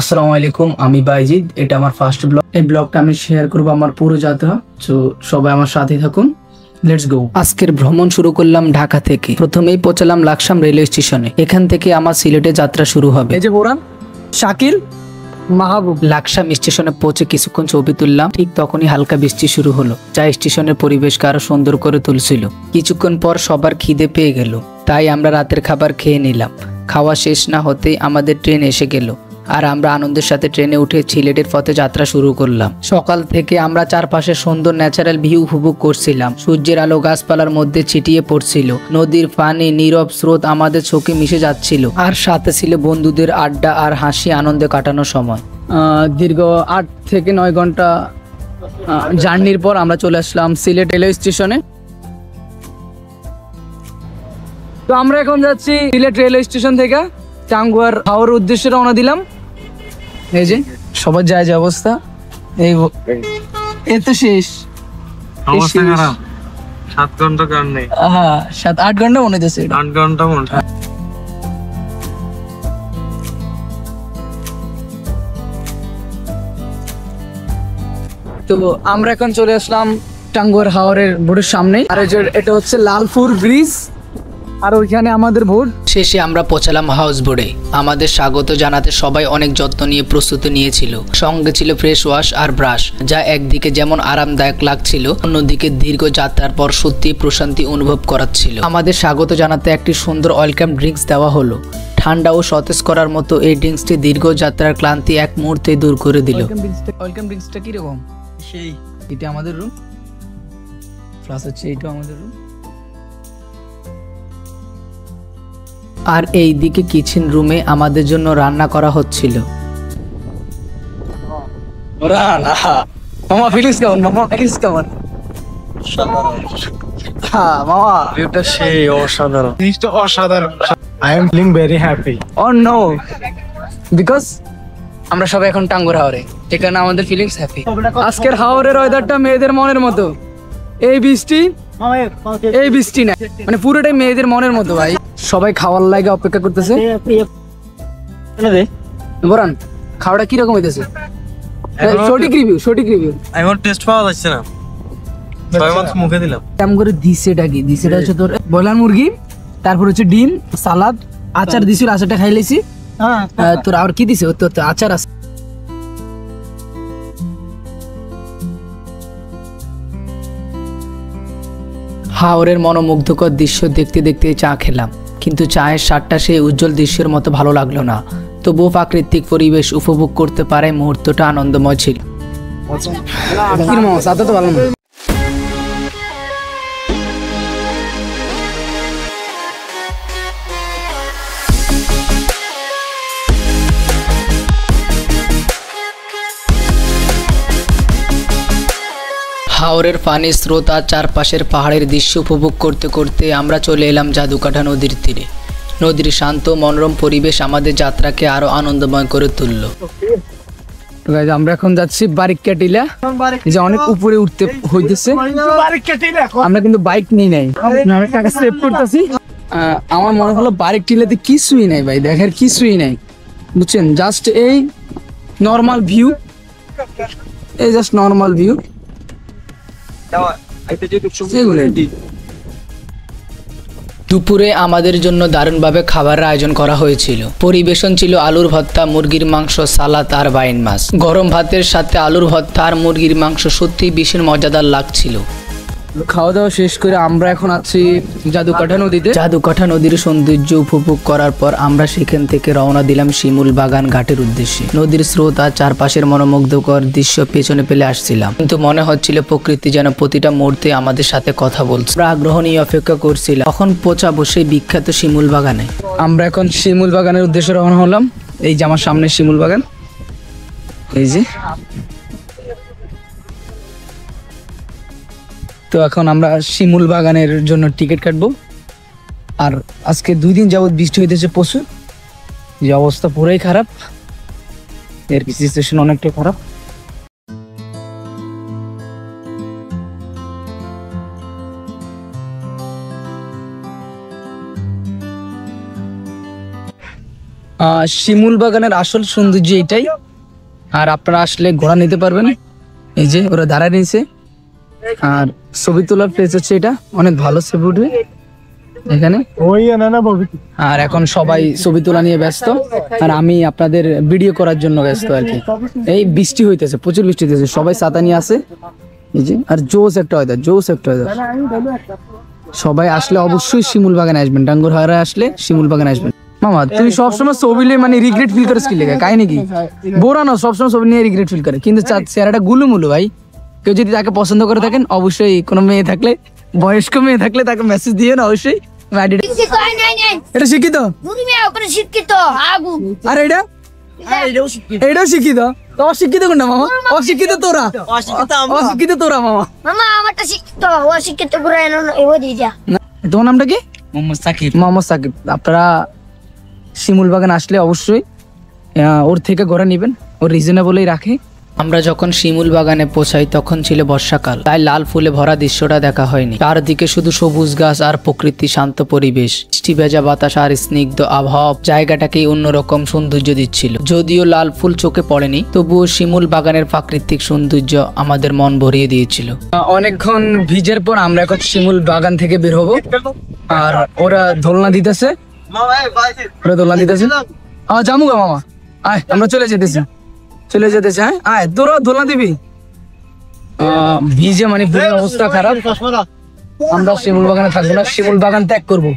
আসসালামু আলাইকুম, আমি বাইজিদ। এটা আমার ফার্স্ট ব্লগ। এই ব্লগটা আমি শেয়ার করবো আমার পুরো যাত্রা। তো সবাই আমার সাথে থাকুন, লেটস গো। আজকের ভ্রমণ শুরু করলাম ঢাকা থেকে। প্রথমেই পৌঁছালাম লাকসাম রেলওয়ে স্টেশনে। এখান থেকে আমার সিলেটে যাত্রা শুরু হবে। এই যে বোরান, শাকিল, মাহবুব। লাকসাম স্টেশনে পৌঁছে কিছুক্ষণ ছবি তুললাম। ঠিক তখনই হালকা বৃষ্টি শুরু হলো, যা স্টেশনের পরিবেশকে আরো সুন্দর করে তুলছিল। কিছুক্ষণ পর সবার খিদে পেয়ে গেল, তাই আমরা রাতের খাবার খেয়ে নিলাম। খাওয়া শেষ না হতেই আমাদের ট্রেন এসে গেল, আর আমরা আনন্দের সাথে ট্রেনে উঠে সিলেটের পথে যাত্রা শুরু করলাম। সকাল থেকে আমরা চারপাশে সুন্দর ন্যাচারাল ভিউ উপভোগ করছিলাম। সূর্যের আলো গাছপালার মধ্যে ছিটিয়ে পড়ছিল, নদীর পানি নীরব স্রোত আমাদের চোখে মিশে যাচ্ছিল, আর সাথে ছিল বন্ধুদের আড্ডা আর হাসি, আনন্দে কাটানোর সময়। দীর্ঘ 8 থেকে 9 ঘন্টা জার্নির পর আমরা চলে আসলাম সিলেট রেলওয়ে স্টেশনে। তো আমরা এখন যাচ্ছি সিলেট রেলওয়ে স্টেশন থেকে টাঙ্গুয়ার হাওড়ের উদ্দেশ্যে রওনা দিলাম। এই যে সবার যায় যে অবস্থা, এই তো শেষ। 7 ঘন্টা কার নেই। 7-8 ঘন্টা মনে হচ্ছে। 8 ঘন্টা মনে। তো আমরা এখন চলে আসলাম টাঙ্গুয়ার হাওরের বোর্ডের সামনে। আর এটা হচ্ছে লালপুর ব্রিজ, আর ওইখানে আমাদের বোর্ড। শেষে আমরা পৌঁছালাম হাউস বোর্ডে। আমাদের স্বাগত জানাতে সবাই অনেক যত্ন নিয়ে প্রস্তুতি নিয়েছিল। সঙ্গে ছিল ফ্রেশ ওয়াশ আর ব্রাশ, যা একদিকে যেমন আরামদায়ক লাগছিল, অন্যদিকে দীর্ঘ যাত্রার পর সত্যি প্রশান্তি অনুভব করাচ্ছিল। আমাদের স্বাগত জানাতে একটি সুন্দর ওয়েলকাম ড্রিঙ্কস দেওয়া হলো। ঠান্ডা ও সতেজ করার মতো এই ড্রিঙ্কসটি দীর্ঘ যাত্রার ক্লান্তি এক মুহূর্তে দূর করে দিল। ওয়েলকাম ড্রিঙ্কসটা কিরকম? সেই এটা আমাদের রুম, প্লাস হচ্ছে এইটা আমাদের রুম। আর এই দিকে কিচেন রুমে আমাদের জন্য রান্না করা হচ্ছিল। মামা ফিলিংস কেমন? মামা ফিলিংস কেমন? হ্যাঁ মামা, এটা সেই অসাধারণ, জিনিসটা অসাধারণ। I am feeling very happy. Oh no, because আমরা সবাই এখন টাঙ্গুয়ার হাওরে, এখানে আমাদের ফিলিংস হ্যাপি। আজকের হাওরের ওয়েদারটা মেয়েদের মনের মতো। এই বৃষ্টি, এই বৃষ্টি না, মানে পুরোটাই মেয়েদের মনের মতো ভাই। সবাই খাওয়ার লাগে অপেক্ষা করতেছে। বরান, খাওয়াটা কিরকম হইতেছে? সঠিক রিভিউ, সঠিক রিভিউ। এখন টেস্ট পাওয়া যাচ্ছে না, ছয় মাস মুখে দিলাম। কেমন করে দিছেটা কি? দিছেটা হচ্ছে তোর ব্রয়লার মুরগি, তারপর হচ্ছে ডিম, সালাদ, আচার দিছিল। আচারটা খাই লাইছি। তোর আর কি দিছে? তোর তো আচার আছে। হাওরের মনোমুগ্ধকর দৃশ্য দেখতে দেখতে চা খেলাম, কিন্তু চায়ের স্বাদটা সেই উজ্জ্বল দৃশ্যের মতো ভালো লাগলো না। তবুও প্রাকৃতিক পরিবেশ উপভোগ করতে পারে মুহূর্তটা আনন্দময় ছিল। তো ভালো না। হাওরের পানির স্রোত আর চারপাশের পাহাড়ের দৃশ্য উপভোগ করতে করতে আমরা চলে এলাম জাদুকাঠা নদীর তীরে। নদীর শান্ত মনোরম পরিবেশ আমাদের যাত্রাকে আরো আনন্দময় করে তুলল। আমরা এখন যাচ্ছি বারিকা টিলা, যে অনেক উপরে উঠতে হইতেছে। আমরা কিন্তু বাইক নিয়ে নাই, আমি টাকা সেভ করতেছি। আমার মনে হলো বারিক টিলাতে কিছুই নাই ভাই, দেখার কিছুই নাই, বুঝছেন? জাস্ট এই নর্মাল ভিউ, এই জাস্ট নর্মাল ভিউ। দুপুরে আমাদের জন্য দারুণভাবে খাবারের আয়োজন করা হয়েছিল। পরিবেশন ছিল আলুর ভর্তা, মুরগির মাংস, সালাদ আর বাইন মাছ। গরম ভাতের সাথে আলুর ভর্তা আর মুরগির মাংস সত্যি ভীষণ মজাদার লাগছিল। খাওয়া দাওয়া শেষ করে আমরা এখন আছি জাদুকাঠা নদীতে। জাদুকাঠা নদীর সৌন্দর্য উপভোগ করার পর আমরা সেখান থেকে রওনা দিলাম শিমুল বাগান ঘাটের উদ্দেশ্যে। নদীর স্রোত আর চারপাশের মনোমুগ্ধকর দৃশ্য পেছনে ফেলে আসছিলাম, কিন্তু মনে হচ্ছিল প্রকৃতি যেন প্রতিটা মুহূর্তে আমাদের সাথে কথা বলছে। আমরা আগ্রহ নিয়ে অপেক্ষা করছিলাম তখন পৌঁছাবো সেই বিখ্যাত শিমুল বাগানে। আমরা এখন শিমুল বাগানের উদ্দেশ্যে রওনা হলাম। এই যে আমার সামনে শিমুল বাগান, এই যে। তো এখন আমরা শিমুল বাগানের জন্য টিকিট কাটবো। আর আজকে 2 দিন যাবত বৃষ্টি হইতেছে প্রচুর, যে অবস্থা পুরাই খারাপ, এর সিচুয়েশন অনেকটাই খারাপ। শিমুল বাগানের আসল সৌন্দর্য এটাই। আর আপনারা আসলে ঘোড়া নিতে পারবেন, এই যে ওরা দাঁড়ায় নিয়েছে। আর ছবি তোলার প্লেস হচ্ছে এটা, অনেক ভালো ছবি উঠবে এখানে। আর এখন সবাই ছবি তোলা নিয়ে ব্যস্ত, আর আমি আপনাদের ভিডিও করার জন্য ব্যস্ত আর কি। এই বৃষ্টি হইতেছে, প্রচুর বৃষ্টি হইতেছে, সবাই ছাতা নিয়ে আসে এই যে। আর জোস একটা ওয়েদার, জোস একটা ওয়েদার। সবাই আসলে অবশ্যই শিমুল বাগানে আসবেন, ডাঙ্গুর হাওড়ে আসলে শিমুল বাগানে আসবেন। মামা তুই সবসময় ছবি নিয়ে মানে রিগ্রেট ফিল করিস কি লেগে, কাই নাকি বোরানো সবসময় ছবি নিয়ে রিগ্রেট ফিল করে, কিন্তু চেহারাটা গুলুমুলু ভাই। কেউ যদি তাকে পছন্দ করে থাকেন অবশ্যই, কোনো মেয়ে থাকলে, বয়স্ক মেয়ে থাকলে তাকে মেসেজ দিয়ে না অবশ্যই। এটা শিক্ষিত, আর এটা এটাও শিক্ষিত। অশিক্ষিত কোনটা মামা? অশিক্ষিত তোরা, অশিক্ষিত তোরা মামা। তোমার নামটা কি? মোহাম্মদ সাকিব। মোহাম্মদ সাকিব। আপনারা শিমুল বাগান আসলে অবশ্যই ওর থেকে ঘোরা নেবেন, ওর রিজনেবলই রাখে। আমরা যখন শিমুল বাগানে পৌঁছাই তখন ছিল বর্ষাকাল, তাই লাল ফুলে ভরা দৃশ্যটা দেখা হয়নি। চারদিকে শুধু সবুজ গাছ আর প্রকৃতি, শান্ত পরিবেশ, বৃষ্টি ভেজা বাতাস আর স্নিগ্ধ আবহাওয়া জায়গাটাকেই অন্যরকম সৌন্দর্য দিচ্ছিল। যদিও লাল ফুল চোখে পড়েনি, তবুও শিমুল বাগানের প্রাকৃতিক সৌন্দর্য আমাদের মন ভরিয়ে দিয়েছিল। অনেকক্ষণ ভিজের পর আমরা এখন শিমুল বাগান থেকে বের হবো। আর ওরা দোলনা দিতেছে, ওরা দোলনা দিতেছে। জামুগা মামা, আয় আমরা চলে যেতেছি, চলে যেতেছে। হ্যাঁ আয়, তোরা দোলনা দিবি। ভিজে মানে পুরো অবস্থা খারাপ। আমরা শিমুল বাগানে থাকবো না, শিমুল বাগান ত্যাগ করবো।